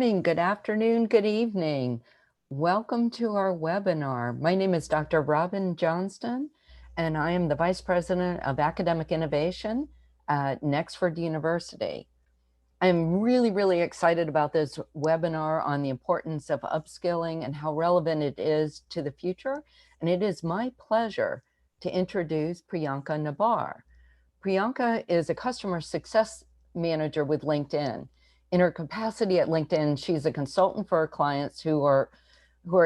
Good afternoon, good evening. Welcome to our webinar. My name is Dr. Robin Johnston, and I am the Vice President of Academic Innovation at Nexford University. I'm really excited about this webinar on the importance of upskilling and how relevant it is to the future. And it is my pleasure to introduce Priyanka Nabar. Priyanka is a customer success manager with LinkedIn. In her capacity at LinkedIn, she's a consultant for her clients who are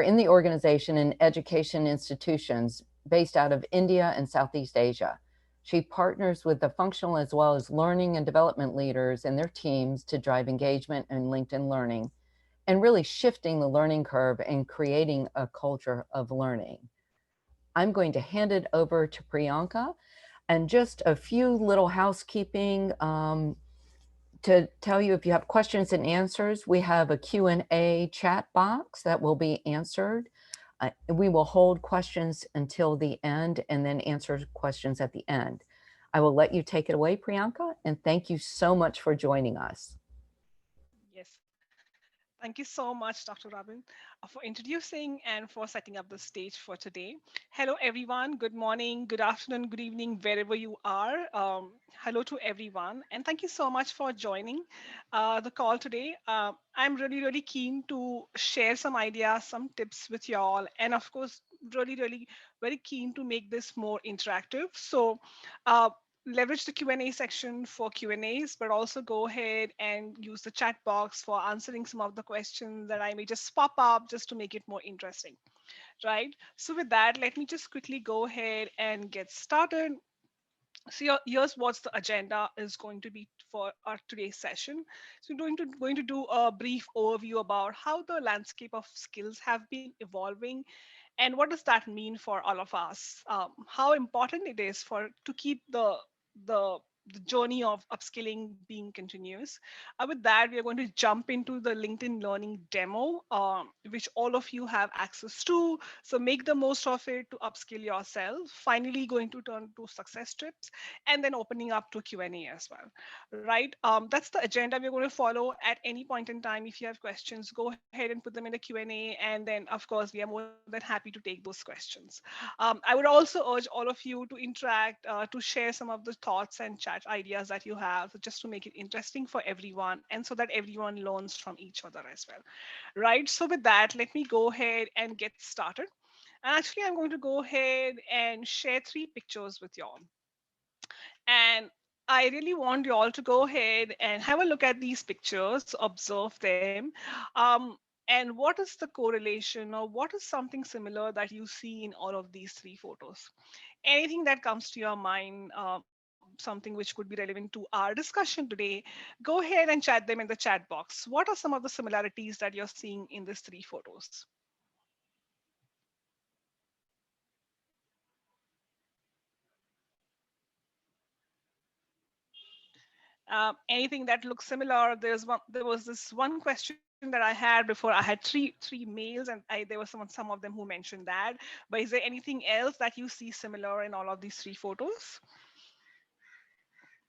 in the organization and education institutions based out of India and Southeast Asia. She partners with the functional as well as learning and development leaders and their teams to drive engagement in LinkedIn learning and really shifting the learning curve and creating a culture of learning. I'm going to hand it over to Priyanka. And just a few little housekeeping to tell you if you have questions and answers, we have a Q&A chat box that will be answered. We will hold questions until the end and then answer questions at the end. I will let you take it away, Priyanka, and thank you so much for joining us. Yes. Thank you so much, Dr. Robin, for introducing and for setting up the stage for today. Hello, everyone. Good morning, good afternoon, good evening, wherever you are. Hello to everyone. And thank you so much for joining the call today. I'm really keen to share some ideas, some tips with y'all. And of course, really very keen to make this more interactive. So, uh, leverage the Q&A section for Q&As, but also go ahead and use the chat box for answering some of the questions that I may just pop up just to make it more interesting, right? So with that, let me just quickly go ahead and get started. So here's what the agenda is going to be for our today's session. So we're going to do a brief overview about how the landscape of skills have been evolving and what does that mean for all of us, how important it is for to keep the the journey of upskilling being continuous. With that, we are going to jump into the LinkedIn Learning demo, which all of you have access to. So make the most of it to upskill yourself. Finally, going to turn to success tips, and then opening up to Q&A as well. Right? That's the agenda we're going to follow. At any point in time, if you have questions, go ahead and put them in the Q&A, and then of course we are more than happy to take those questions. I would also urge all of you to interact, to share some of the thoughts and chat ideas that you have, just to make it interesting for everyone and so that everyone learns from each other as well. Right? So with that, let me go ahead and get started. And actually, I'm going to go ahead and share three pictures with y'all. And I really want you all to go ahead and have a look at these pictures, observe them. And what is the correlation or what is something similar that you see in all of these three photos? Anything that comes to your mind, something which could be relevant to our discussion today, go ahead and chat them in the chat box. What are some of the similarities that you're seeing in these three photos? Anything that looks similar. There was this one question that I had before. I had three mails, and there were some of them who mentioned that. But is there anything else that you see similar in all of these three photos?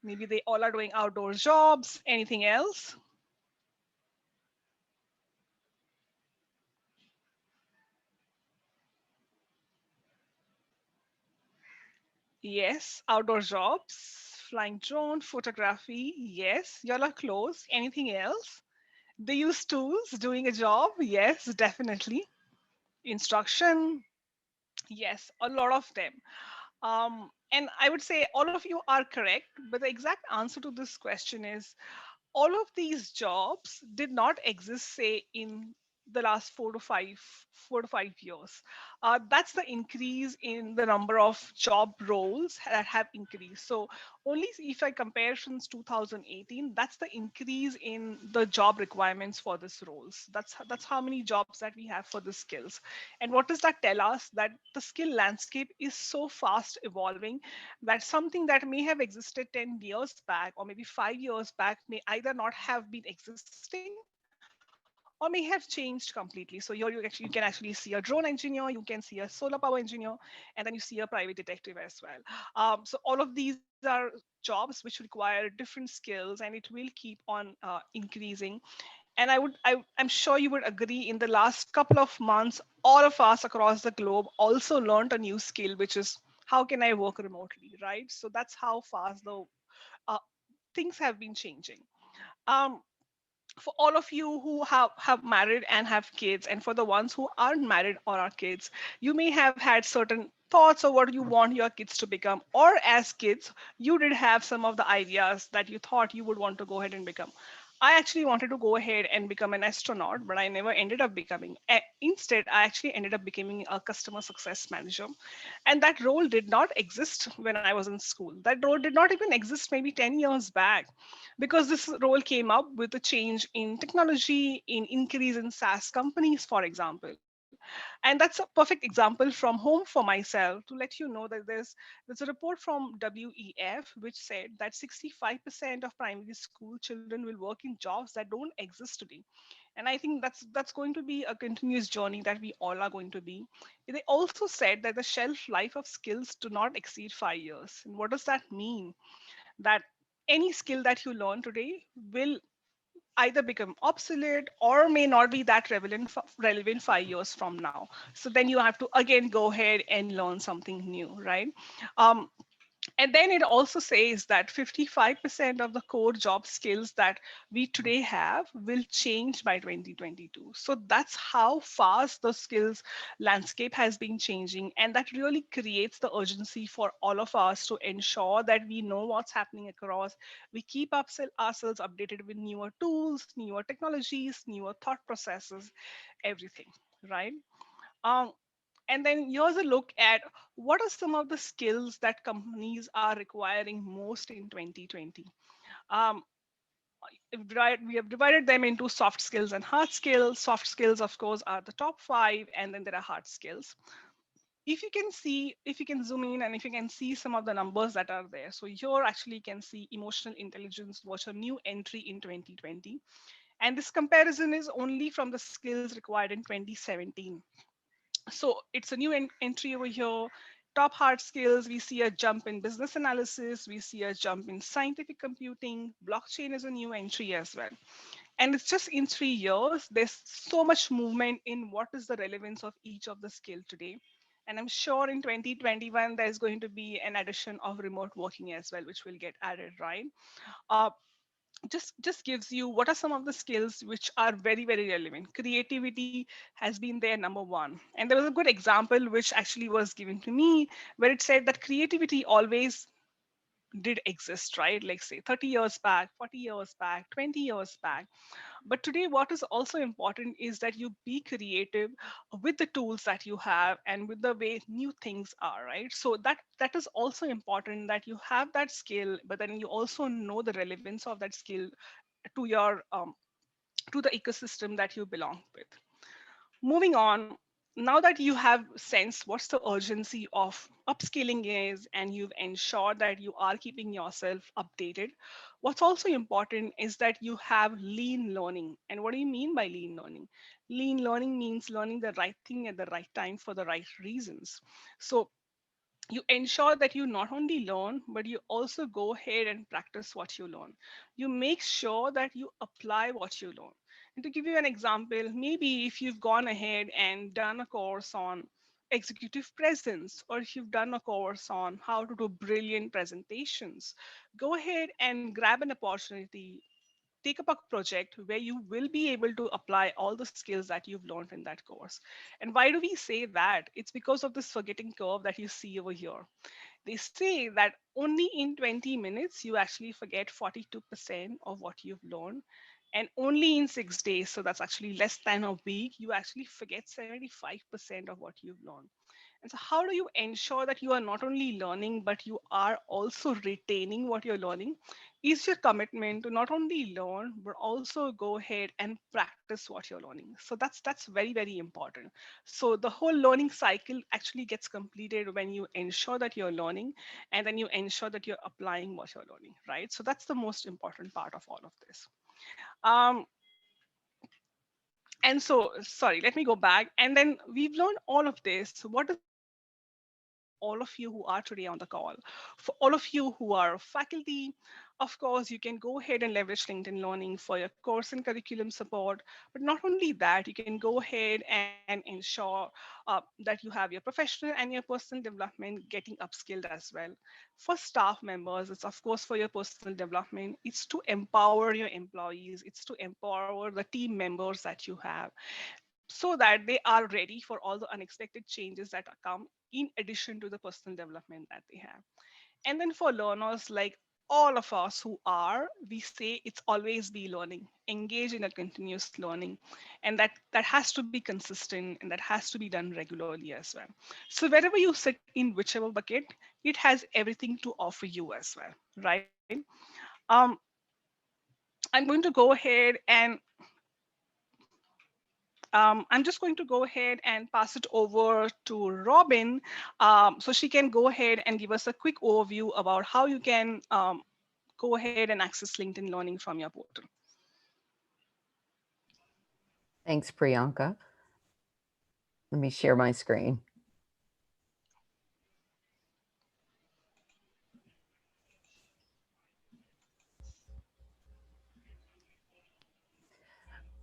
Maybe they all are doing outdoor jobs. Anything else? Yes, outdoor jobs, flying drone, photography. Yes, y'all are close. Anything else? They use tools, doing a job. Yes, definitely. Instruction. Yes, a lot of them. And I would say all of you are correct, but the exact answer to this question is all of these jobs did not exist, say, in the last 4 to 5 years. That's the increase in the number of job roles that have increased. So only if I compare since 2018, that's the increase in the job requirements for these roles. That's how many jobs that we have for the skills. And what does that tell us? That the skill landscape is so fast evolving that something that may have existed 10 years back or maybe 5 years back may either not have been existing or may have changed completely. So here you can actually see a drone engineer, you can see a solar power engineer, and then you see a private detective as well. So all of these are jobs which require different skills, and it will keep on increasing. And I'm sure you would agree, in the last couple of months, all of us across the globe also learned a new skill, which is how can I work remotely, right? So that's how fast the uh, things have been changing. Um, for all of you who have married and have kids, and for the ones who aren't married or are kids, you may have had certain thoughts of what you want your kids to become, or as kids you did have some of the ideas that you thought you would want to go ahead and become. I actually wanted to go ahead and become an astronaut, but I never ended up becoming. Instead, I actually ended up becoming a customer success manager. And that role did not exist when I was in school. That role did not even exist maybe 10 years back, because this role came up with a change in technology, in increase in SaaS companies, for example. And that's a perfect example from home for myself to let you know that there's a report from WEF which said that 65% of primary school children will work in jobs that don't exist today. And I think that's going to be a continuous journey that we all are going to be. They also said that the shelf life of skills do not exceed 5 years. And what does that mean? That any skill that you learn today will either become obsolete or may not be that relevant 5 years from now. So then you have to again go ahead and learn something new, right? um, and then it also says that 55% of the core job skills that we today have will change by 2022. So that's how fast the skills landscape has been changing. And that really creates the urgency for all of us to ensure that we know what's happening across. We keep ourselves updated with newer tools, newer technologies, newer thought processes, everything, right? Um, and then here's a look at what are some of the skills that companies are requiring most in 2020. Um, we have divided them into soft skills and hard skills. Soft skills, of course, are the top five, and then there are hard skills. If you can zoom in and if you can see some of the numbers that are there. So here actually you can see emotional intelligence was a new entry in 2020. And this comparison is only from the skills required in 2017. So it's a new entry over here. Top hard skills, we see a jump in business analysis, we see a jump in scientific computing. Blockchain is a new entry as well. And it's just in 3 years, there's so much movement in what is the relevance of each of the skill today. And I'm sure in 2021, there's going to be an addition of remote working as well, which will get added, right? Uh, just gives you what are some of the skills which are very relevant. Creativity has been there, number one. And there was a good example which actually was given to me, where it said that creativity always did exist, right? Like say 30 years back, 40 years back, 20 years back. But today what is also important is that you be creative with the tools that you have and with the way new things are, right? So that is also important, that you have that skill, but then you also know the relevance of that skill to your to the ecosystem that you belong with. Moving on, now that you have sensed what's the urgency of upskilling is, and you've ensured that you are keeping yourself updated, what's also important is that you have lean learning. And what do you mean by lean learning? Lean learning means learning the right thing at the right time for the right reasons. So you ensure that you not only learn, but you also go ahead and practice what you learn. You make sure that you apply what you learn. And to give you an example, maybe if you've gone ahead and done a course on executive presence, or if you've done a course on how to do brilliant presentations, go ahead and grab an opportunity, take up a project where you will be able to apply all the skills that you've learned in that course. And why do we say that? It's because of this forgetting curve that you see over here. They say that only in 20 minutes you actually forget 42% of what you've learned. And only in 6 days, so that's actually less than a week, you actually forget 75% of what you've learned. And so, how do you ensure that you are not only learning, but you are also retaining what you're learning? Is your commitment to not only learn, but also go ahead and practice what you're learning. So that's very important. So the whole learning cycle actually gets completed when you ensure that you're learning, and then you ensure that you're applying what you're learning, right? So that's the most important part of all of this. Um, and so, sorry, let me go back. And then we've learned all of this. What does this mean for all of you who are today on the call? For all of you who are faculty, Of course, you can go ahead and leverage LinkedIn Learning for your course and curriculum support. But not only that, you can go ahead and ensure that you have your professional and your personal development getting upskilled as well. For staff members, it's of course for your personal development. It's to empower your employees. It's to empower the team members that you have so that they are ready for all the unexpected changes that come in addition to the personal development that they have. And then for learners like all of us who are, we say it's always be learning, engage in a continuous learning. And that has to be consistent and that has to be done regularly as well. So wherever you sit in whichever bucket, it has everything to offer you as well, right? Um, I'm going to go ahead and I'm just going to go ahead and pass it over to Robin so she can go ahead and give us a quick overview about how you can go ahead and access LinkedIn Learning from your portal. Thanks, Priyanka. Let me share my screen.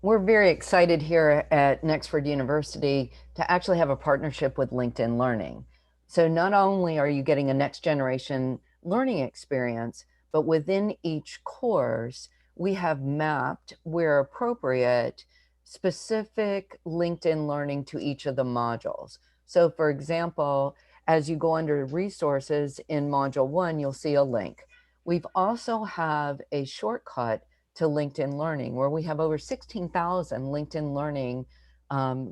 We're very excited here at Nexford University to actually have a partnership with LinkedIn Learning. So not only are you getting a next generation learning experience, but within each course, we have mapped, where appropriate, specific LinkedIn Learning to each of the modules. So for example, as you go under resources in module 1, you'll see a link. We've also have a shortcut to LinkedIn Learning, where we have over 16,000 LinkedIn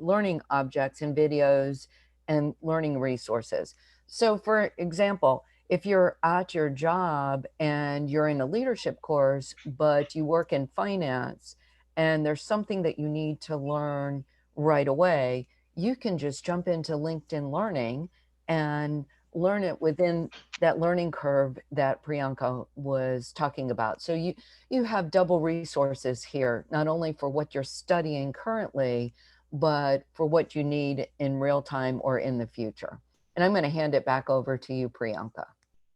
learning objects and videos and learning resources. So for example, if you're at your job and you're in a leadership course, but you work in finance and there's something that you need to learn right away, you can just jump into LinkedIn Learning and learn it within that learning curve that Priyanka was talking about. So you have double resources here, not only for what you're studying currently, but for what you need in real time or in the future. And I'm going to hand it back over to you, Priyanka.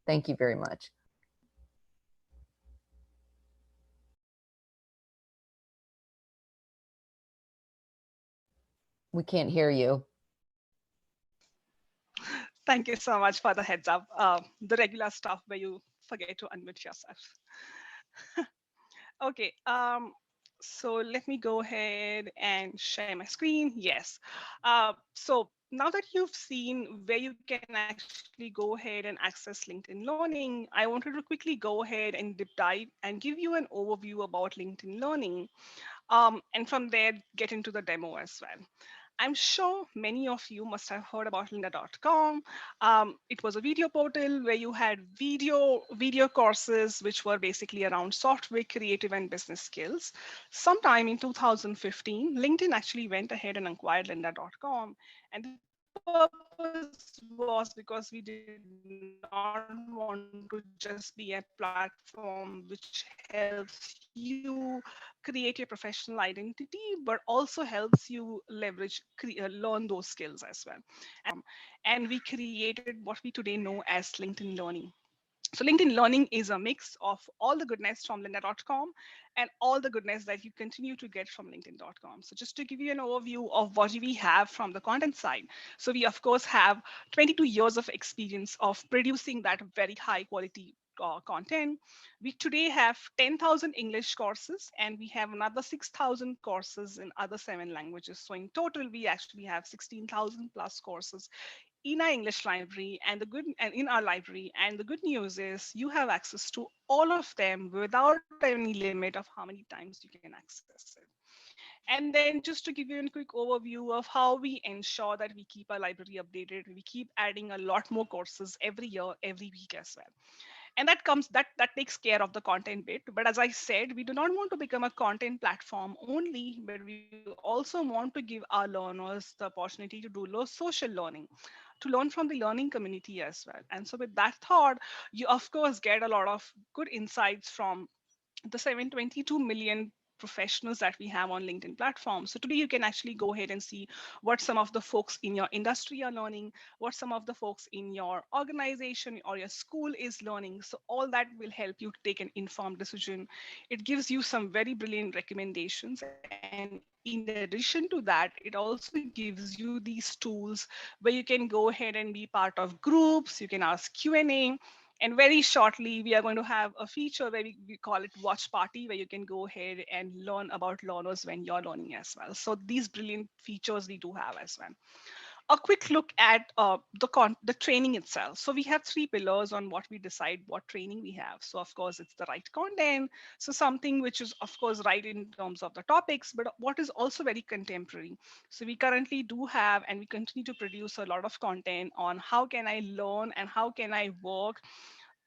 Thank you very much. We can't hear you. Thank you so much for the heads up. The regular stuff where you forget to unmute yourself. Okay, so let me go ahead and share my screen. Yes. So now that you've seen where you can actually go ahead and access LinkedIn Learning, I wanted to quickly go ahead and deep dive and give you an overview about LinkedIn Learning, and from there get into the demo as well. I'm sure many of you must have heard about lynda.com. It was a video portal where you had video courses which were basically around software, creative, and business skills. Sometime in 2015, LinkedIn actually went ahead and acquired lynda.com, and the purpose was because we did not want to just be a platform which helps you create your professional identity, but also helps you learn those skills as well. And we created what we today know as LinkedIn Learning. So LinkedIn Learning is a mix of all the goodness from lynda.com and all the goodness that you continue to get from linkedin.com. So just to give you an overview of what we have from the content side. So we of course have 22 years of experience of producing that very high quality content. We today have 10,000 English courses and we have another 6,000 courses in other 7 languages. So in total, we actually have 16,000 plus courses in our English library and in our library. And the good news is you have access to all of them without any limit of how many times you can access it. And then just to give you a quick overview of how we ensure that we keep our library updated, we keep adding a lot more courses every year, every week as well. And that takes care of the content bit. But as I said, we do not want to become a content platform only, but we also want to give our learners the opportunity to do social learning, to learn from the learning community as well. And so with that thought, you of course get a lot of good insights from the 722 million professionals that we have on LinkedIn platform. So today you can actually go ahead and see what some of the folks in your industry are learning, what some of the folks in your organization or your school is learning. So all that will help you to take an informed decision. It gives you some very brilliant recommendations. And in addition to that, it also gives you these tools where you can go ahead and be part of groups, you can ask Q&A. And very shortly, we are going to have a feature where we call it Watch Party, where you can go ahead and learn about learners when you're learning as well. So these brilliant features we do have as well. A quick look at the training itself. So we have three pillars on what we decide what training we have. So of course it's the right content, so something which is of course right in terms of the topics, but what is also very contemporary. So we currently do have and we continue to produce a lot of content on how can I learn and how can I work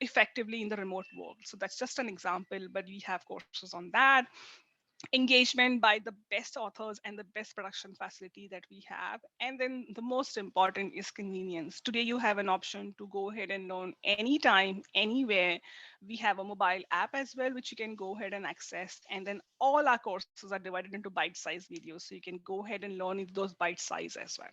effectively in the remote world. So that's just an example, but we have courses on that. Engagement by the best authors and the best production facility that we have. And then the most important is convenience. Today, you have an option to go ahead and learn anytime, anywhere. We have a mobile app as well, which you can go ahead and access. And then all our courses are divided into bite-sized videos. So you can go ahead and learn in those bite size as well.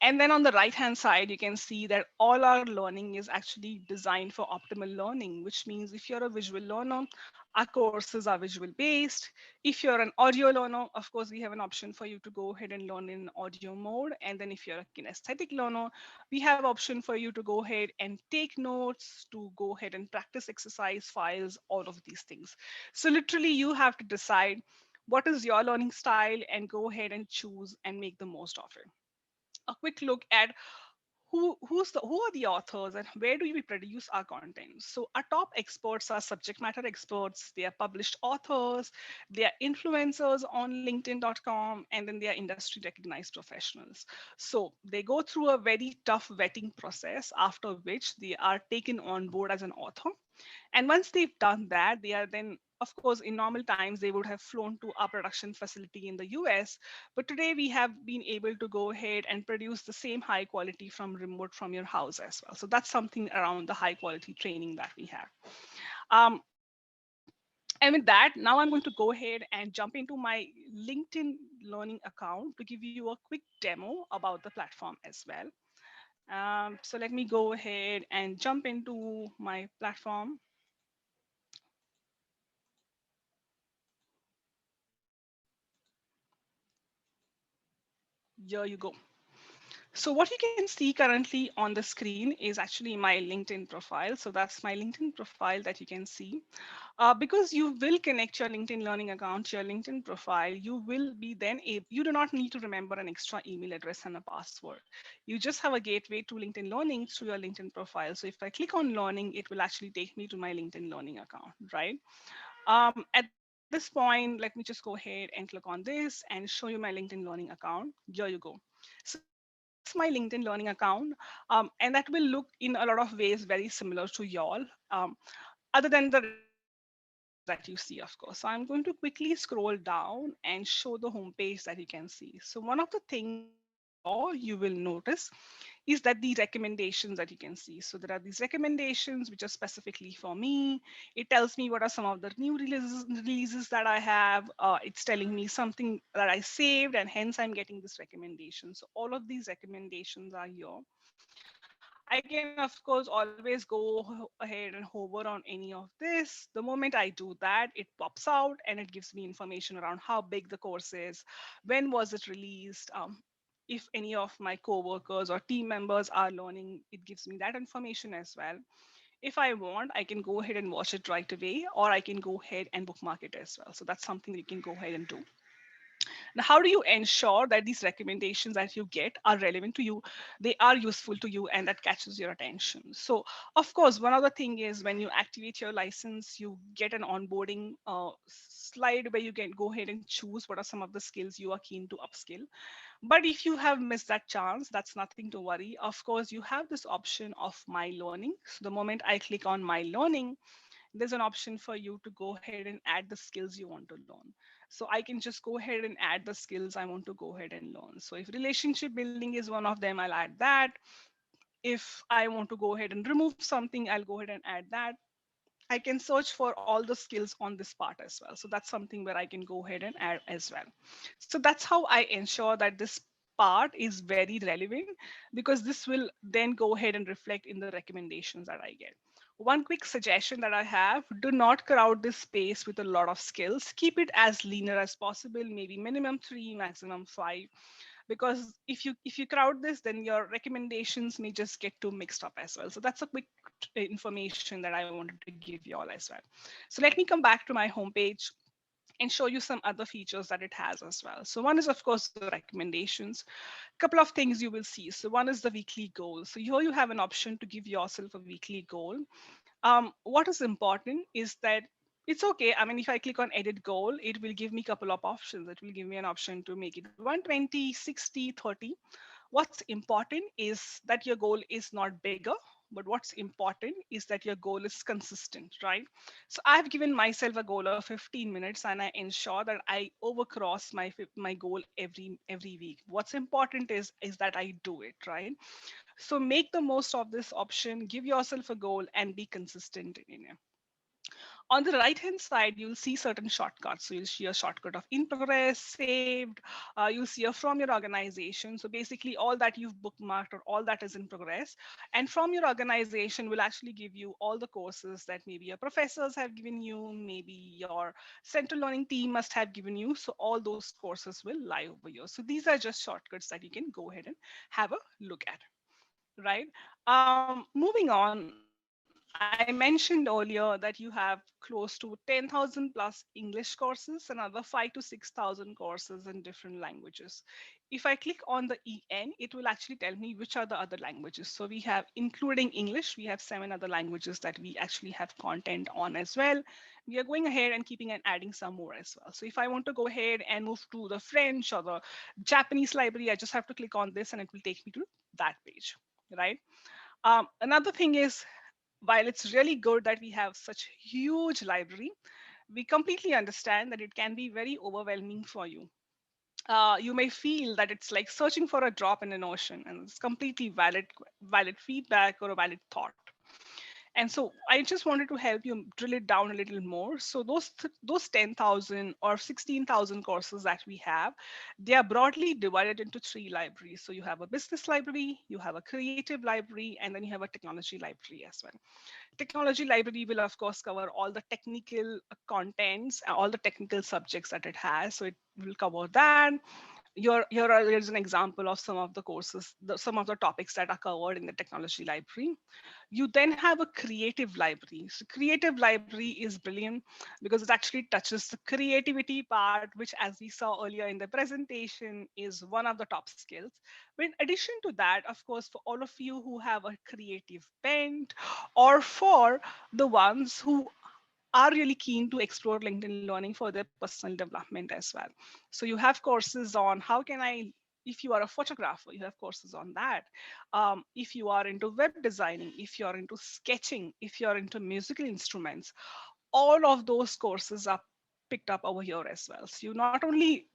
And then on the right hand side, you can see that all our learning is actually designed for optimal learning, which means if you're a visual learner, our courses are visual based. If you're an audio learner, of course, we have an option for you to go ahead and learn in audio mode. And then if you're a kinesthetic learner, we have option for you to go ahead and take notes, to go ahead and practice exercise files, all of these things. So literally you have to decide what is your learning style and go ahead and choose and make the most of it. A quick look at who are the authors and where do we produce our content. So our top experts are subject matter experts, they are published authors, they are influencers on linkedin.com, and then they are industry recognized professionals. So they go through a very tough vetting process, after which they are taken on board as an author. And once they've done that, they are then, of course, in normal times, they would have flown to our production facility in the US. But today we have been able to go ahead and produce the same high quality from remote from your house as well. So that's something around the high quality training that we have. Um, and with that, now I'm going to go ahead and jump into my LinkedIn learning account to give you a quick demo about the platform as well. So let me go ahead and jump into my platform. Here you go. So what you can see currently on the screen is actually my LinkedIn profile. So that's my LinkedIn profile that you can see. Because you will connect your LinkedIn Learning account to your LinkedIn profile, you will be then able, you do not need to remember an extra email address and a password. You just have a gateway to LinkedIn Learning through your LinkedIn profile. So if I click on Learning, it will actually take me to my LinkedIn Learning account, right? At this point, let me just go ahead and click on this and show you my LinkedIn Learning account. Here you go. So that's my LinkedIn Learning account. And that will look in a lot of ways very similar to y'all, other than the red boxes that you see, of course. So I'm going to quickly scroll down and show the homepage that you can see. So one of the things here you will notice is that the recommendations that you can see. So there are these recommendations which are specifically for me. It tells me what are some of the new releases that I have. It's telling me something that I saved, and hence I'm getting this recommendation. So all of these recommendations are here. I can, of course, always go ahead and hover on any of this. The moment I do that, it pops out and it gives me information around how big the course is, when was it released, if any of my coworkers or team members are learning, it gives me that information as well. If I want, I can go ahead and watch it right away, or I can go ahead and bookmark it as well. So that's something that you can go ahead and do. Now, how do you ensure that these recommendations that you get are relevant to you, they are useful to you, and that catches your attention? So, of course, one other thing is when you activate your license, you get an onboarding slide where you can go ahead and choose what are some of the skills you are keen to upskill. But if you have missed that chance, that's nothing to worry. Of course, you have this option of My Learning. So, the moment I click on My Learning, there's an option for you to go ahead and add the skills you want to learn. So I can just go ahead and add the skills I want to go ahead and learn. So if relationship building is one of them, I'll add that. If I want to go ahead and remove something, I'll go ahead and add that. I can search for all the skills on this part as well. So that's something where I can go ahead and add as well. So that's how I ensure that this part is very relevant, because this will then go ahead and reflect in the recommendations that I get. One quick suggestion that I have: do not crowd this space with a lot of skills. Keep it as linear as possible, maybe minimum 3, maximum 5, because if you crowd this, then your recommendations may just get too mixed up as well. So that's a quick information that I wanted to give you all as well. So let me come back to my homepage and show you some other features that it has as well. So one is of course the recommendations. Couple of things you will see. So one is the weekly goal. So here you have an option to give yourself a weekly goal. What is important is that it's okay. I mean, if I click on edit goal, it will give me a couple of options. It will give me an option to make it 120, 60, 30. What's important is that your goal is not bigger, but what's important is that your goal is consistent, right? So I've given myself a goal of 15 minutes, and I ensure that I overcross my goal every week. What's important is that I do it, right? So make the most of this option, give yourself a goal, and be consistent in it. On the right hand side, you'll see certain shortcuts. So you'll see a shortcut of in progress, saved. You'll see a from your organization. So basically, all that you've bookmarked or all that is in progress. And from your organization will actually give you all the courses that maybe your professors have given you, maybe your central learning team must have given you. So all those courses will lie over here. So these are just shortcuts that you can go ahead and have a look at, right? Moving on, I mentioned earlier that you have close to 10,000 plus English courses and another 5 to 6,000 courses in different languages. If I click on the EN, it will actually tell me which are the other languages. So we have, including English, we have 7 other languages that we actually have content on as well. We are going ahead and keeping and adding some more as well. So if I want to go ahead and move to the French or the Japanese library, I just have to click on this and it will take me to that page, right? Another thing is, while it's really good that we have such huge library, we completely understand that it can be very overwhelming for you. You may feel that it's like searching for a drop in an ocean, and it's completely valid feedback or a valid thought. And so I just wanted to help you drill it down a little more. So those 10,000 or 16,000 courses that we have, they are broadly divided into 3 libraries. So you have a business library, you have a creative library, and then you have a technology library as well. Technology library will of course cover all the technical contents, all the technical subjects that it has. So it will cover that. Here's an example of some of the courses, some of the topics that are covered in the technology library. You then have a creative library. So creative library is brilliant because it actually touches the creativity part, which as we saw earlier in the presentation is one of the top skills. But in addition to that, of course, for all of you who have a creative bent, or for the ones who are really keen to explore LinkedIn Learning for their personal development as well. So you have courses on how can I, if you are a photographer, you have courses on that. If you are into web designing, if you're into sketching, if you're into musical instruments, all of those courses are picked up over here as well. So you not only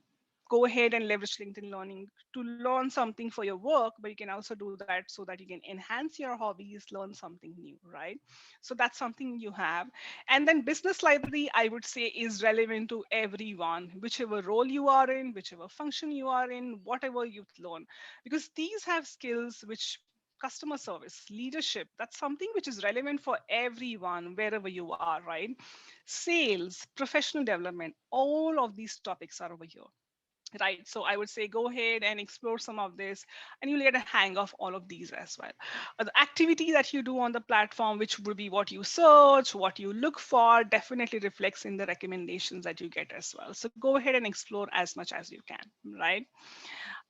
go ahead and leverage LinkedIn Learning to learn something for your work, but you can also do that so that you can enhance your hobbies, learn something new, right? So that's something you have. And then business library, I would say, is relevant to everyone, whichever role you are in, whichever function you are in, whatever you learn, because these have skills which customer service, leadership, that's something which is relevant for everyone, wherever you are, right? Sales, professional development, all of these topics are over here, right? So I would say go ahead and explore some of this, and you'll get a hang of all of these as well. The activity that you do on the platform, which would be what you search, what you look for, definitely reflects in the recommendations that you get as well. So go ahead and explore as much as you can, right?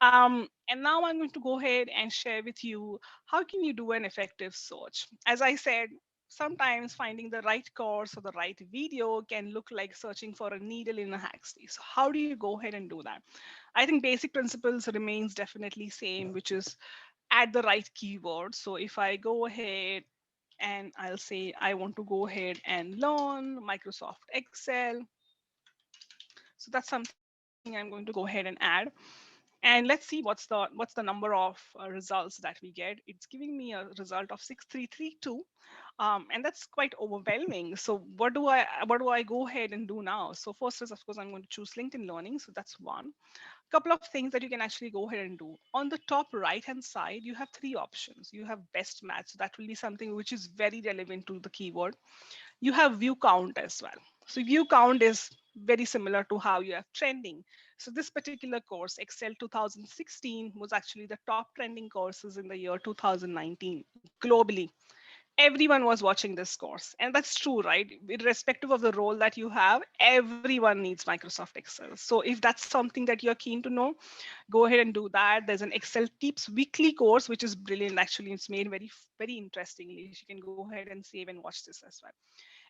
And now I'm going to go ahead and share with you how can you do an effective search. As I said, sometimes finding the right course or the right video can look like searching for a needle in a haystack. So how do you go ahead and do that? I think basic principles remains definitely same, which is add the right keyword. So if I go ahead and I'll say I want to go ahead and learn Microsoft Excel. So that's something I'm going to go ahead and add. And let's see what's the number of results that we get. It's giving me a result of 6332, and that's quite overwhelming. So what do I go ahead and do now? So first is, of course, I'm going to choose LinkedIn Learning. So that's one. Couple of things that you can actually go ahead and do. On the top right hand side, you have three options. You have best match. So that will be something which is very relevant to the keyword. You have view count as well. So view count is very similar to how you have trending. So this particular course, Excel 2016, was actually the top trending courses in the year 2019 globally. Everyone was watching this course, and that's true, right? Irrespective of the role that you have, everyone needs Microsoft Excel. So if that's something that you're keen to know, go ahead and do that. There's an Excel tips weekly course which is brilliant. Actually, it's made very interestingly. You can go ahead and save and watch this as well.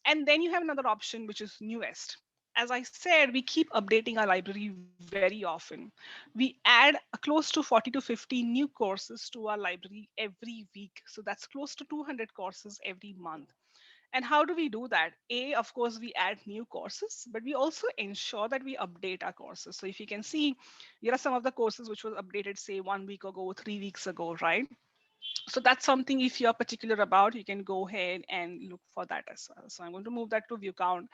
And then you have another option, which is newest. As I said, we keep updating our library very often. We add close to 40 to 50 new courses to our library every week. So that's close to 200 courses every month. And how do we do that? A, of course, we add new courses, but we also ensure that we update our courses. So if you can see, here are some of the courses which was updated, say 1 week ago, 3 weeks ago, right? So that's something, if you're particular about, you can go ahead and look for that as well. So I'm going to move that to view count,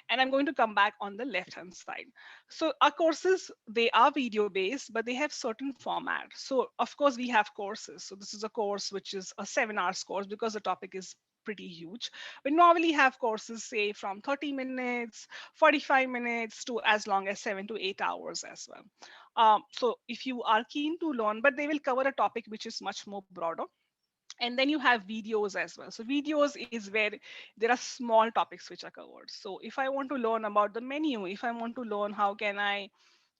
and I'm going to come back on the left hand side. So our courses, they are video based, but they have certain format. So of course we have courses. So this is a course which is a 7 hours course because the topic is pretty huge. We normally have courses, say from 30 minutes, 45 minutes to as long as 7 to 8 hours as well. So if you are keen to learn, but they will cover a topic which is much more broader. And then you have videos as well. So videos is where there are small topics which are covered. So if I want to learn about the menu, if I want to learn how can I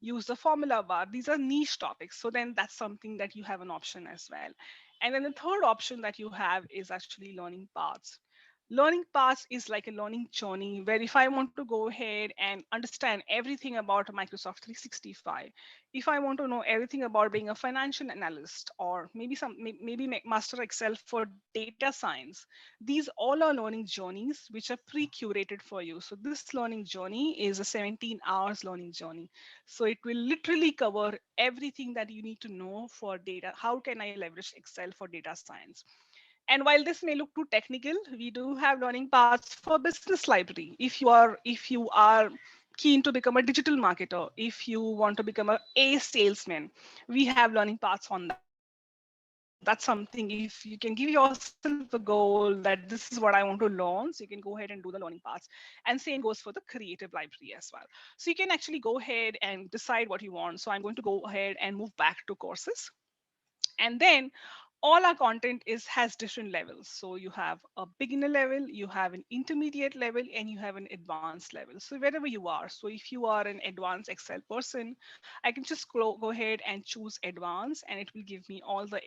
use the formula bar, these are niche topics. So then that's something that you have an option as well. And then the third option that you have is actually learning paths. Learning paths is like a learning journey where if I want to go ahead and understand everything about Microsoft 365, if I want to know everything about being a financial analyst, or maybe make master Excel for data science, these all are learning journeys which are pre-curated for you. So this learning journey is a 17 hours learning journey. So it will literally cover everything that you need to know for data. How can I leverage Excel for data science? And while this may look too technical, we do have learning paths for business library. If you are keen to become a digital marketer, if you want to become a salesman, we have learning paths on that. So that's something, if you can give yourself a goal that this is what I want to learn, so you can go ahead and do the learning paths. And same goes for the creative library as well. So you can actually go ahead and decide what you want. So I'm going to go ahead and move back to courses. And then all our content is has different levels. So you have a beginner level, you have an intermediate level, and you have an advanced level. So wherever you are, so if you are an advanced Excel person, I can just go ahead and choose advanced, and it will give me all the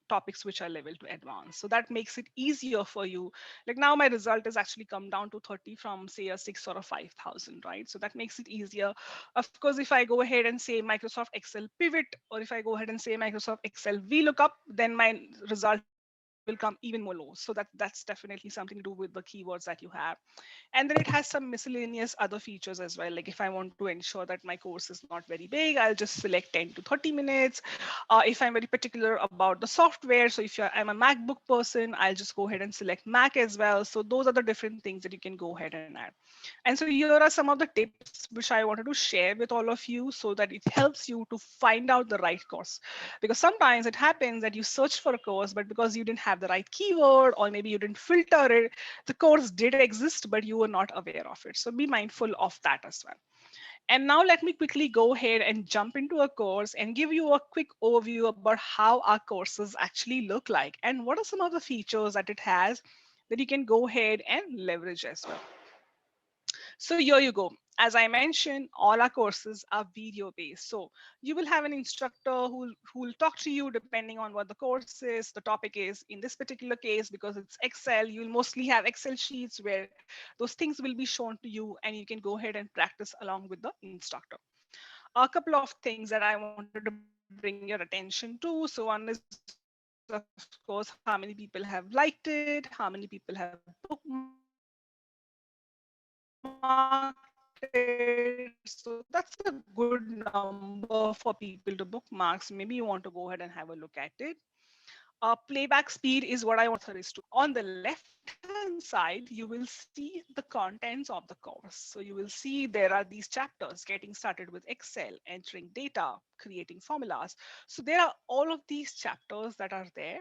topics which are level to advanced. So that makes it easier for you. Like now my result is actually come down to 30 from say a 6 or a 5,000, right? So that makes it easier. Of course, if I go ahead and say Microsoft Excel pivot, or if I go ahead and say Microsoft Excel VLOOKUP, then my result will come even more low. So that's definitely something to do with the keywords that you have. And then it has some miscellaneous other features as well. Like if I want to ensure that my course is not very big, I'll just select 10 to 30 minutes. If I'm very particular about the software, so if I'm a MacBook person, I'll just go ahead and select Mac as well. So those are the different things that you can go ahead and add. And so here are some of the tips which I wanted to share with all of you so that it helps you to find out the right course. Because sometimes it happens that you search for a course, but because you didn't have the right keyword, or maybe you didn't filter it, the course did exist, but you were not aware of it. So be mindful of that as well. And now let me quickly go ahead and jump into a course and give you a quick overview about how our courses actually look like and what are some of the features that it has that you can go ahead and leverage as well. So here you go. As I mentioned, all our courses are video based. So you will have an instructor who will talk to you depending on what the course is, the topic is. In this particular case, because it's Excel, you'll mostly have Excel sheets where those things will be shown to you and you can go ahead and practice along with the instructor. A couple of things that I wanted to bring your attention to. So one is, of course, how many people have liked it, how many people have bookmarked it, how many people have shared it, and so on and so forth. So that's a good number for people to bookmark. So maybe you want to go ahead and have a look at it. Playback speed is what I want to say the author is to do. On the left hand side, you will see the contents of the course. So you will see there are these chapters getting started with Excel, entering data, creating formulas. So there are all of these chapters that are there.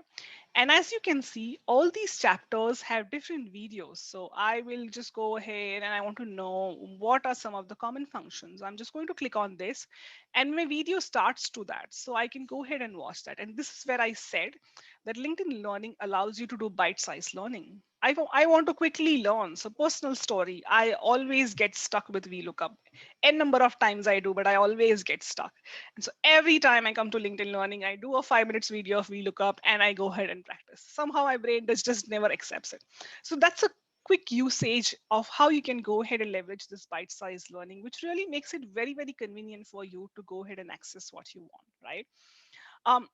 And as you can see, all these chapters have different videos. So I will just go ahead and I want to know what are some of the common functions. I'm just going to click on this and my video starts to that. So I can go ahead and watch that. And this is where I said that LinkedIn Learning allows you to do bite-sized learning. I want to quickly learn. So personal story, I always get stuck with VLOOKUP. N number of times I do, but I always get stuck. And so every time I come to LinkedIn Learning, I do a 5 minutes video of VLOOKUP and I go ahead and practice. Somehow my brain does just never accepts it. So that's a quick usage of how you can go ahead and leverage this bite-sized learning, which really makes it very, very convenient for you to go ahead and access what you want, right? Um,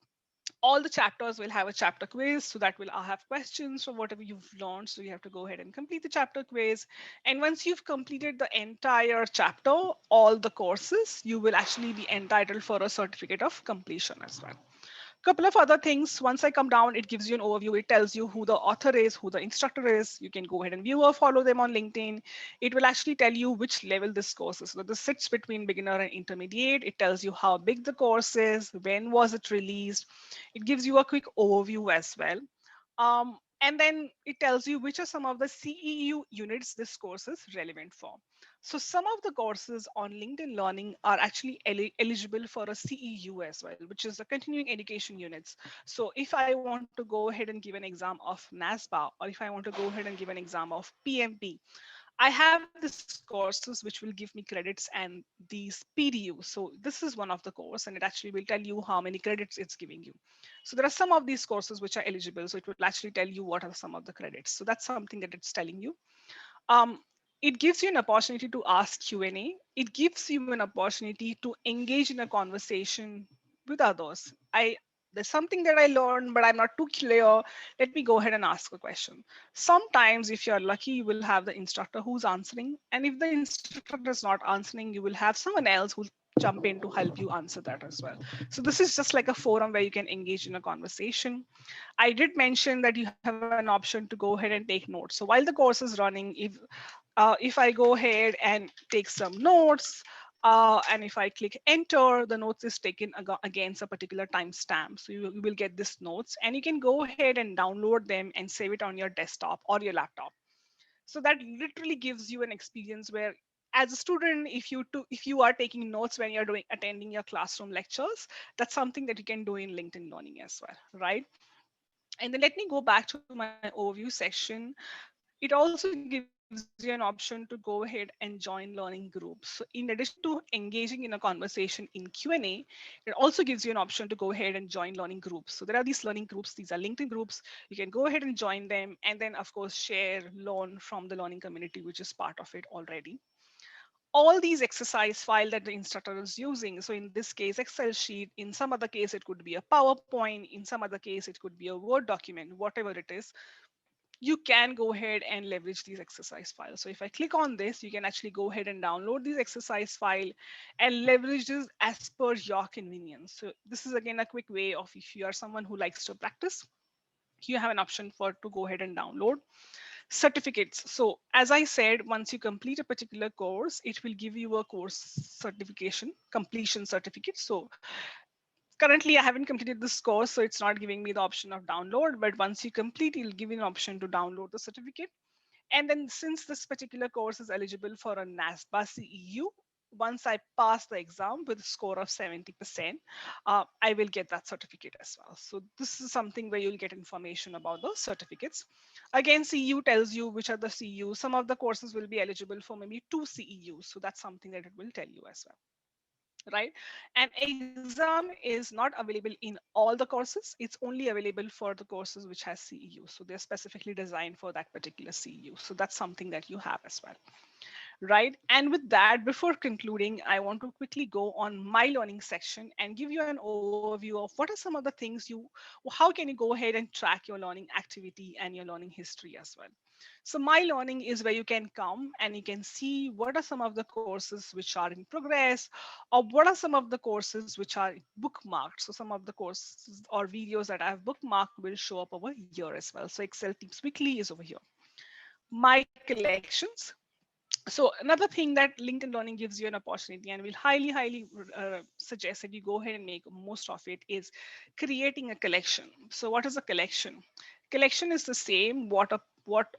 all the chapters will have a chapter quiz, so that will have questions for whatever you've learned, so you have to go ahead and complete the chapter quiz. And once you've completed the entire chapter, all the courses, you will actually be entitled for a certificate of completion as well. Couple of other things. Once I come down, it gives you an overview. It tells you who the author is, who the instructor is. You can go ahead and view or follow them on LinkedIn. It will actually tell you which level this course is. So this sits between beginner and intermediate. It tells you how big the course is, when was it released. It gives you a quick overview as well. And then it tells you which are some of the CEU units this course is relevant for. So some of the courses on LinkedIn Learning are actually eligible for a CEU as well, which is the continuing education units. So if I want to go ahead and give an exam of NASBA, or if I want to go ahead and give an exam of PMP, I have these courses which will give me credits and these PDU. So this is one of the course, and it actually will tell you how many credits it's giving you. So there are some of these courses which are eligible. So it will actually tell you what are some of the credits. So that's something that it's telling you. um, it gives you an opportunity to ask Q&A. It gives you an opportunity to engage in a conversation with others. There's something that I learned, but I'm not too clear. Let me go ahead and ask a question. Sometimes, if you're lucky, you will have the instructor who's answering. And if the instructor is not answering, you will have someone else who'll jump in to help you answer that as well. So this is just like a forum where you can engage in a conversation. I did mention that you have an option to go ahead and take notes. So while the course is running, if I go ahead and take some notes, and if I click enter, the notes is taken against a particular timestamp. So you will get this notes, and you can go ahead and download them and save it on your desktop or your laptop. So that literally gives you an experience where, as a student, if you are taking notes when you're doing attending your classroom lectures, that's something that you can do in LinkedIn Learning as well, right? And then let me go back to my overview section. It also gives you an option to go ahead and join learning groups. So in addition to engaging in a conversation in Q&A, it also gives you an option to go ahead and join learning groups. So there are these learning groups, these are LinkedIn groups. You can go ahead and join them, and then of course share, learn from the learning community, which is part of it already. All these exercise file that the instructor is using. So in this case, Excel sheet, in some other case, it could be a PowerPoint, in some other case, it could be a Word document, whatever it is, you can go ahead and leverage these exercise files. So if I click on this, you can actually go ahead and download these exercise file and leverage this as per your convenience. So this is again a quick way of, if you are someone who likes to practice, you have an option for to go ahead and download certificates. So as I said, once you complete a particular course, it will give you a course certification, completion certificate. So currently I haven't completed this course, so it's not giving me the option of download, but once you complete, it'll give you an option to download the certificate. And then since this particular course is eligible for a NASBA CEU, once I pass the exam with a score of 70%, I will get that certificate as well. So this is something where you'll get information about those certificates. Again, CEU tells you which are the CEUs. Some of the courses will be eligible for maybe 2 CEUs. So that's something that it will tell you as well, right? An exam is not available in all the courses. It's only available for the courses which has CEU. So they're specifically designed for that particular CEU. So that's something that you have as well, right? And with that, before concluding, I want to quickly go on my learning section and give you an overview of what are some of the things how can you go ahead and track your learning activity and your learning history as well. So my learning is where you can come and you can see what are some of the courses which are in progress, or what are some of the courses which are bookmarked. So some of the courses or videos that I have bookmarked will show up over here as well. So Excel Tips Weekly is over here. My collections. So another thing that LinkedIn Learning gives you an opportunity, and we'll highly suggest that you go ahead and make most of it, is creating a collection. So what is a collection? Collection is the same what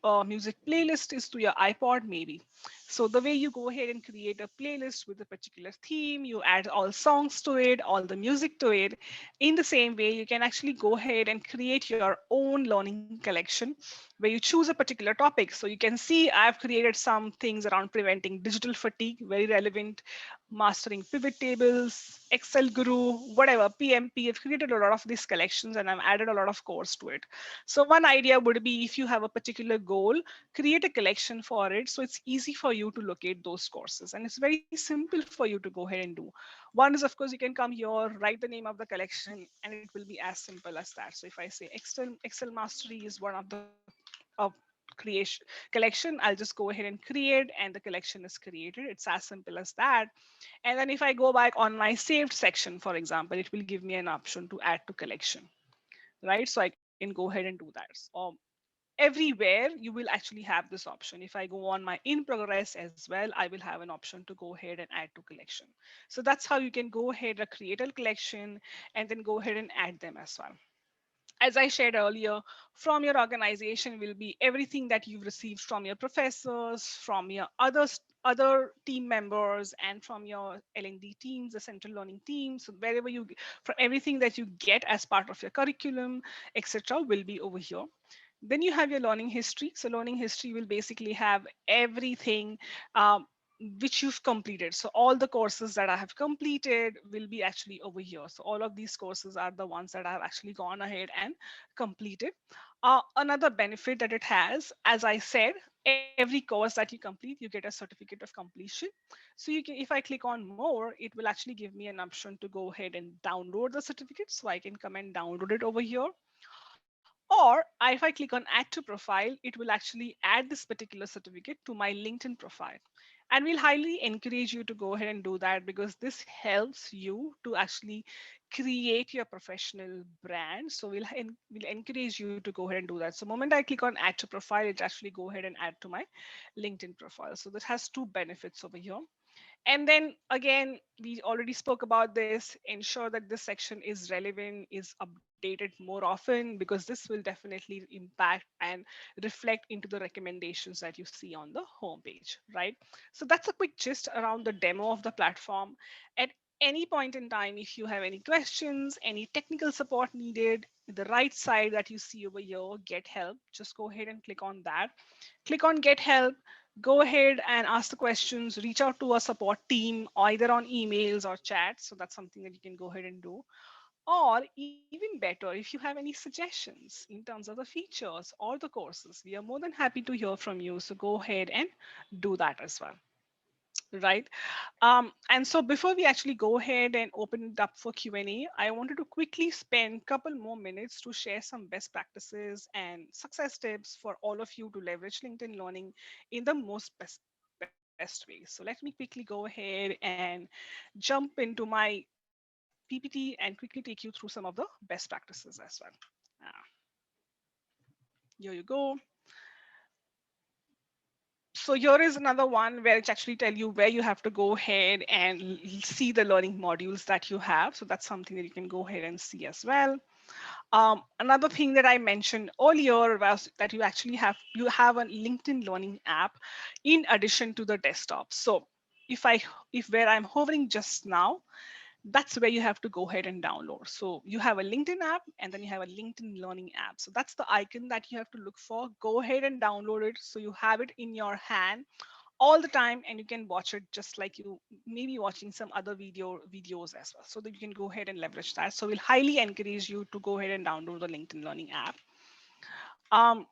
a music playlist is to your iPod maybe. So the way you go ahead and create a playlist with a particular theme, you add all songs to it, all the music to it. In the same way, you can actually go ahead and create your own learning collection where you choose a particular topic. So you can see I've created some things around preventing digital fatigue, very relevant, mastering pivot tables, Excel Guru, whatever, PMP. I've created a lot of these collections and I've added a lot of course to it. So one idea would be if you have a particular goal, create a collection for it. So it's easy for you to locate those courses. And it's very simple for you to go ahead and do. One is, of course, you can come here, write the name of the collection, and it will be as simple as that. So if I say Excel Mastery is one of the creation collection, I'll just go ahead and create and the collection is created. It's as simple as that. And then if I go back on my saved section, for example, it will give me an option to add to collection, right? So I can go ahead and do that. Everywhere you will actually have this option. If I go on my in progress as well, I will have an option to go ahead and add to collection. So that's how you can go ahead and create a collection and then go ahead and add them as well. As I shared earlier, from your organization will be everything that you've received from your professors, from your other team members, and from your L&D teams, the central learning teams. So wherever from everything that you get as part of your curriculum, etc., will be over here. Then you have your learning history. So learning history will basically have everything um, which you've completed. So all the courses that I have completed will be actually over here. So all of these courses are the ones that I have actually gone ahead and completed. Another benefit that it has, as I said, every course that you complete, you get a certificate of completion. So you can, if I click on more, it will actually give me an option to go ahead and download the certificate. So I can come and download it over here. Or if I click on add to profile, it will actually add this particular certificate to my LinkedIn profile. And we'll highly encourage you to go ahead and do that because this helps you to actually create your professional brand. So we'll encourage you to go ahead and do that. So the moment I click on add to profile, it actually go ahead and add to my LinkedIn profile. So this has two benefits over here. And then again, we already spoke about this. Ensure that this section is relevant, is updated more often, because this will definitely impact and reflect into the recommendations that you see on the homepage, right? So that's a quick gist around the demo of the platform. At any point in time, if you have any questions, any technical support needed, the right side that you see over here, get help, just go ahead and click on that. Click on get help, go ahead and ask the questions, reach out to a support team either on emails or chats. So that's something that you can go ahead and do. Or even better, if you have any suggestions in terms of the features or the courses, we are more than happy to hear from you. So go ahead and do that as well. Right. And so before we actually go ahead and open it up for Q&A, I wanted to quickly spend a couple more minutes to share some best practices and success tips for all of you to leverage LinkedIn Learning in the most best way. So let me quickly go ahead and jump into my PPT and quickly take you through some of the best practices as well. Uh, Here you go. So here is another one where it actually tell you where you have to go ahead and see the learning modules that you have. So that's something that you can go ahead and see as well. Another thing that I mentioned earlier was that you have a LinkedIn Learning app in addition to the desktop. So if where I'm hovering just now, that's where you have to go ahead and download. So you have a LinkedIn app and then you have a LinkedIn Learning app. So that's the icon that you have to look for. Go ahead and download it so you have it in your hand all the time and you can watch it just like you maybe watching some other videos as well, so that you can go ahead and leverage that. So we'll highly encourage you to go ahead and download the LinkedIn Learning app. um,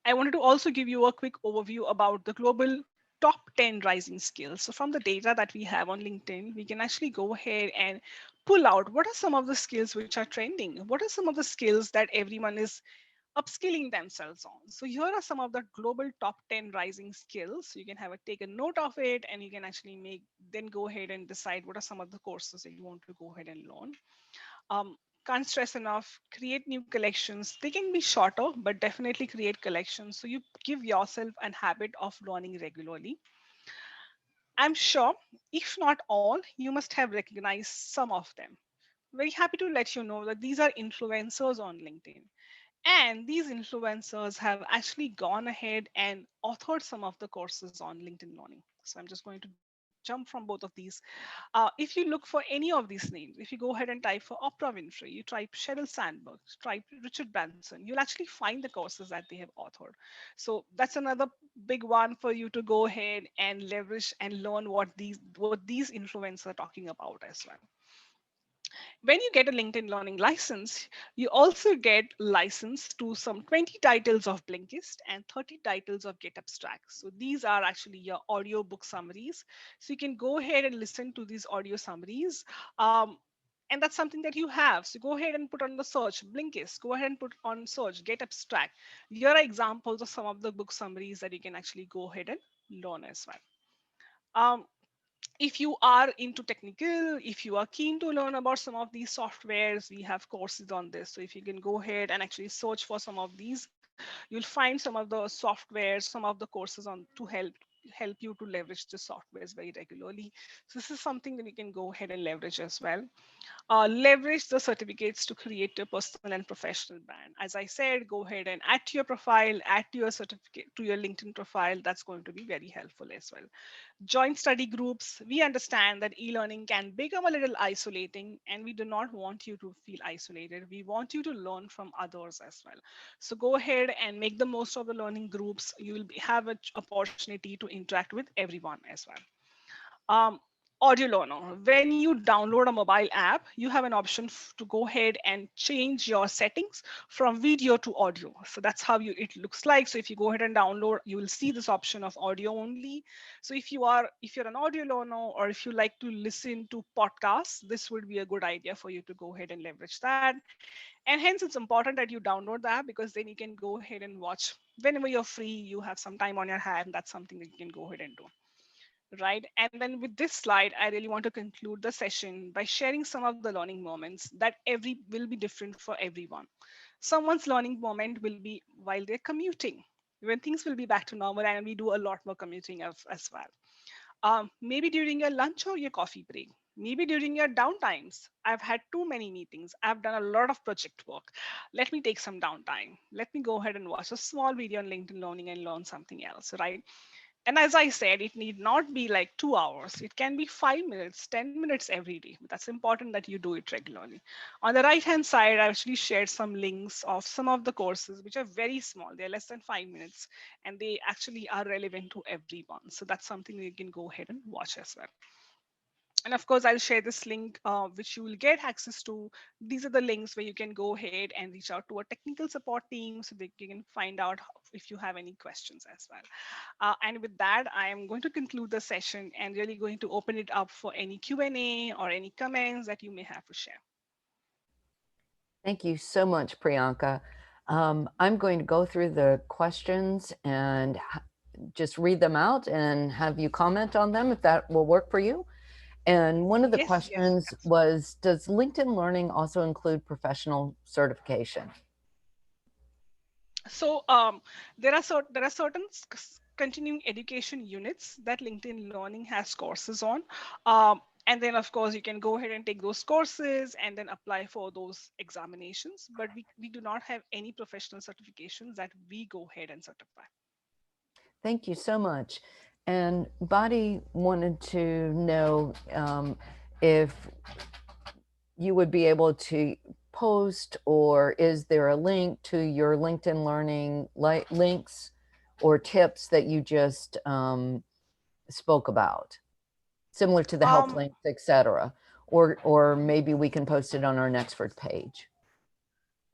I wanted to also give you a quick overview about the global top 10 rising skills. So from the data that we have on LinkedIn, we can actually go ahead and pull out what are some of the skills which are trending, what are some of the skills that everyone is upskilling themselves on. So here are some of the global top 10 rising skills. You can have a take a note of it, and you can actually make then go ahead and decide what are some of the courses that you want to go ahead and learn. um, can't stress enough, create new collections. They can be shorter, but definitely create collections so you give yourself an habit of learning regularly. I'm sure, if not all, you must have recognized some of them. Very happy to let you know that these are influencers on LinkedIn. And these influencers have actually gone ahead and authored some of the courses on LinkedIn Learning. So I'm just going to jump from both of these. If you look for any of these names, if you go ahead and type for Oprah Winfrey, you type Sheryl Sandberg, type Richard Branson, you'll actually find the courses that they have authored. So that's another big one for you to go ahead and leverage and learn what these influencers are talking about as well. When you get a LinkedIn Learning license, you also get license to some 20 titles of Blinkist and 30 titles of Get Abstract. So these are actually your audio book summaries. So you can go ahead and listen to these audio summaries. And that's something that you have. So go ahead and put on the search Blinkist. Go ahead and put on search Get Abstract. Here are examples of some of the book summaries that you can actually go ahead and learn as well. If you are into technical, if you are keen to learn about some of these softwares, we have courses on this. So if you can go ahead and actually search for some of these, you'll find some of the softwares, some of the courses on to help you to leverage the softwares very regularly. So this is something that you can go ahead and leverage as well. Leverage the certificates to create your personal and professional brand. As I said, go ahead and add to your profile, add to your certificate, to your LinkedIn profile. That's going to be very helpful as well. Join study groups. We understand that e-learning can become a little isolating, and we do not want you to feel isolated. We want you to learn from others as well. So go ahead and make the most of the learning groups. You will have an opportunity to interact with everyone as well. um, Audio learner. When you download a mobile app, you have an option to go ahead and change your settings from video to audio. So that's how it looks like. So if you go ahead and download, you will see this option of audio only. So if you're an audio learner, or if you like to listen to podcasts, this would be a good idea for you to go ahead and leverage that. And hence it's important that you download the app, because then you can go ahead and watch whenever you're free, you have some time on your hand. That's something that you can go ahead and do, right? And then with this slide, I really want to conclude the session by sharing some of the learning moments that every will be different for everyone. Someone's learning moment will be while they're commuting, when things will be back to normal, and we do a lot more commuting as well. Maybe during your lunch or your coffee break. Maybe during your downtimes. I've had too many meetings. I've done a lot of project work. Let me take some downtime. Let me go ahead and watch a small video on LinkedIn Learning and learn something else, right? And as I said, it need not be like 2 hours. It can be 5 minutes, 10 minutes every day. But that's important that you do it regularly. On the right hand side, I actually shared some links of some of the courses, which are very small. They're less than 5 minutes, and they actually are relevant to everyone. So that's something you can go ahead and watch as well. And of course, I'll share this link, which you will get access to. These are the links where you can go ahead and reach out to a technical support team so they can find out if you have any questions as well. And with that, I am going to conclude the session and really going to open it up for any Q&A or any comments that you may have to share. Thank you so much, Priyanka. I'm going to go through the questions and just read them out and have you comment on them if that will work for you. And one of the Yes, yes, questions absolutely. was, does LinkedIn Learning also include professional certification? So there are certain continuing education units that LinkedIn Learning has courses on. And then of course you can go ahead and take those courses and then apply for those examinations. But we do not have any professional certifications that we go ahead and certify. Thank you so much. And Badi wanted to know if you would be able to post, or is there a link to your LinkedIn Learning links or tips that you just spoke about, similar to the help Um, links, etc. Or maybe we can post it on our Nexford page.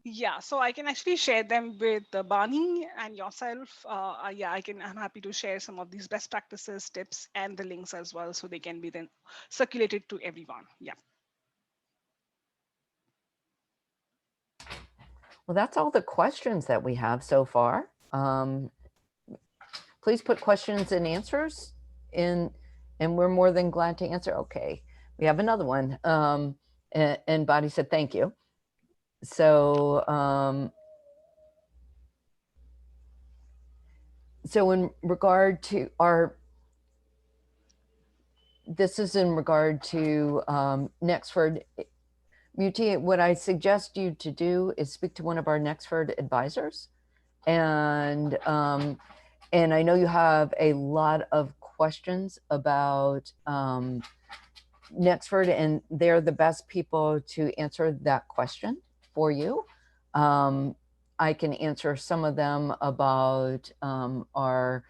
Yeah, so I can actually share them with Bani and yourself. Yeah, I'm happy to share some of these best practices, tips, and the links as well, so they can be then circulated to everyone. Yeah. Well, that's all the questions that we have so far. Please put questions and answers in, and we're more than glad to answer. Okay, we have another one. And Body said, thank you. So, so in regard to this is in regard to Nexford. Muti, what I suggest you to do is speak to one of our Nexford advisors. And I know you have a lot of questions about Nexford, and they're the best people to answer that question for you. I can answer some of them about our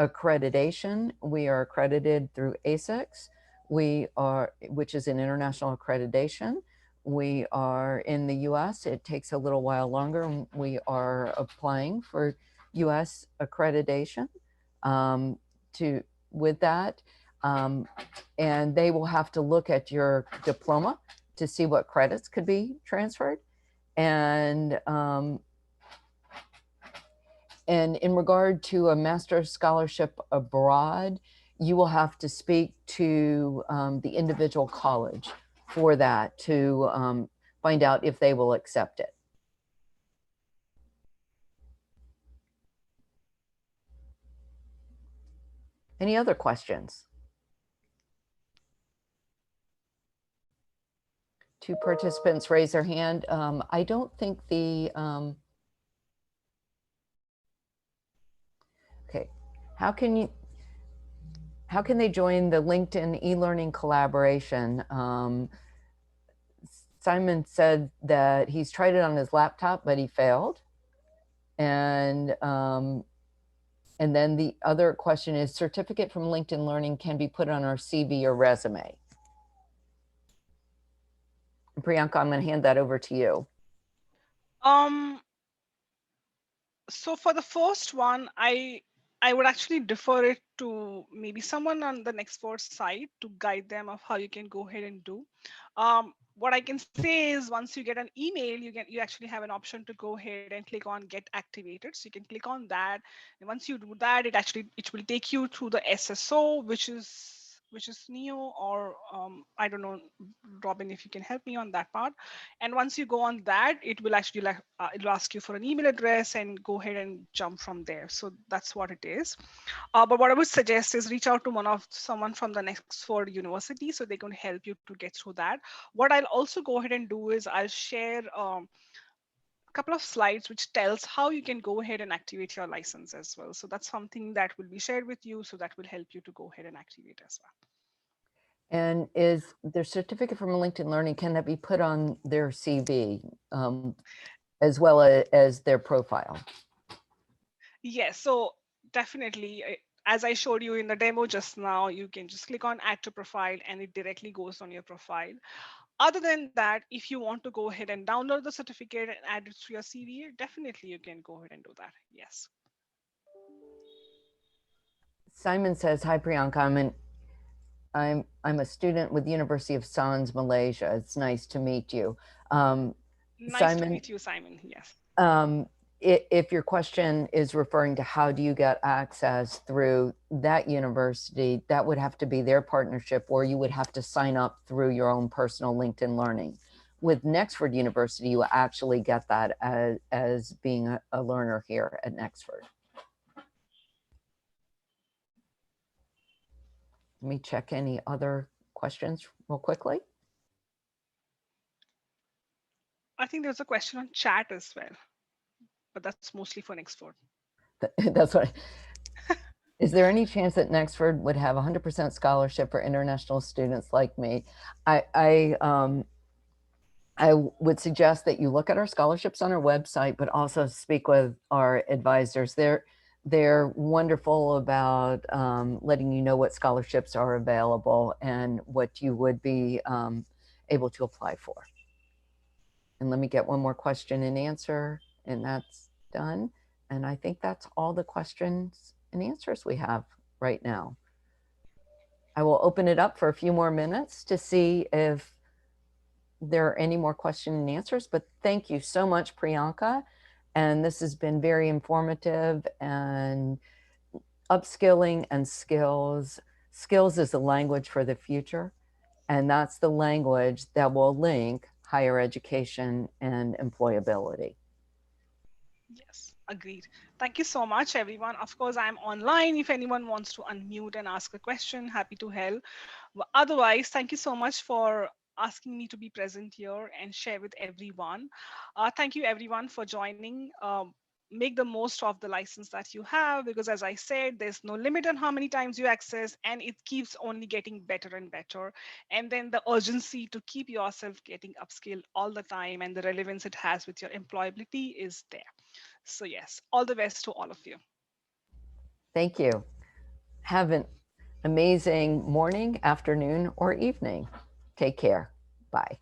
accreditation. We are accredited through ASICS, which is an international accreditation. We are in the US. It takes a little while longer, and we are applying for US accreditation with that. And they will have to look at your diploma to see what credits could be transferred. And in regard to a master's scholarship abroad, you will have to speak to the individual college for that to find out if they will accept it. Any other questions? Two participants raise their hand. I don't think the, okay, how can they join the LinkedIn e-learning collaboration? Simon said that he's tried it on his laptop, but he failed. And then the other question is, certificate from LinkedIn Learning can be put on our CV or resume. Priyanka, I'm going to hand that over to you. So for the first one, I would actually defer it to maybe someone on the Nexford site to guide them of how you can go ahead and do. What I can say is once you get an email, you actually have an option to go ahead and click on get activated. So you can click on that, and once you do that, it will take you through the SSO, which is Neo, or I don't know, Robin, if you can help me on that part. And once you go on that, it will actually it'll ask you for an email address and go ahead and jump from there. So that's what it is. But what I would suggest is reach out to someone from the Nexford University so they can help you to get through that. What I'll also go ahead and do is I'll share a couple of slides which tells how you can go ahead and activate your license as well. So that's something that will be shared with you. So that will help you to go ahead and activate as well. And is their certificate from LinkedIn Learning, can that be put on their CV as well as their profile? Yes, so definitely, as I showed you in the demo just now, you can just click on add to profile and it directly goes on your profile. Other than that, if you want to go ahead and download the certificate and add it to your CV, definitely you can go ahead and do that. Yes. Simon says, hi, Priyanka. I'm a student with the University of Sans, Malaysia. It's nice to meet you. Nice to meet you, Simon. Yes. If your question is referring to how do you get access through that university, that would have to be their partnership, or you would have to sign up through your own personal LinkedIn Learning. With Nexford University, you actually get that as being a learner here at Nexford. Let me check any other questions real quickly. I think there's a question on chat as well, but that's mostly for Nexford. That's what. Is there any chance that Nexford would have 100% scholarship for international students like me? I would suggest that you look at our scholarships on our website, but also speak with our advisors. They're wonderful about letting you know what scholarships are available and what you would be able to apply for. And let me get one more question and answer, and that's done. And I think that's all the questions and answers we have right now. I will open it up for a few more minutes to see if there are any more question and answers, but thank you so much, Priyanka. And this has been very informative, and upskilling and skills. Skills is a language for the future, and that's the language that will link higher education and employability. Yes, agreed. Thank you so much, everyone. Of course, I'm online. If anyone wants to unmute and ask a question, happy to help. Otherwise, thank you so much for asking me to be present here and share with everyone. Thank you, everyone, for joining. Make the most of the license that you have, because as I said, there's no limit on how many times you access, and it keeps only getting better and better. And then the urgency to keep yourself getting upskilled all the time, and the relevance it has with your employability is there. So yes, all the best to all of you. Thank you. Have an amazing morning, afternoon, or evening. Take care. Bye.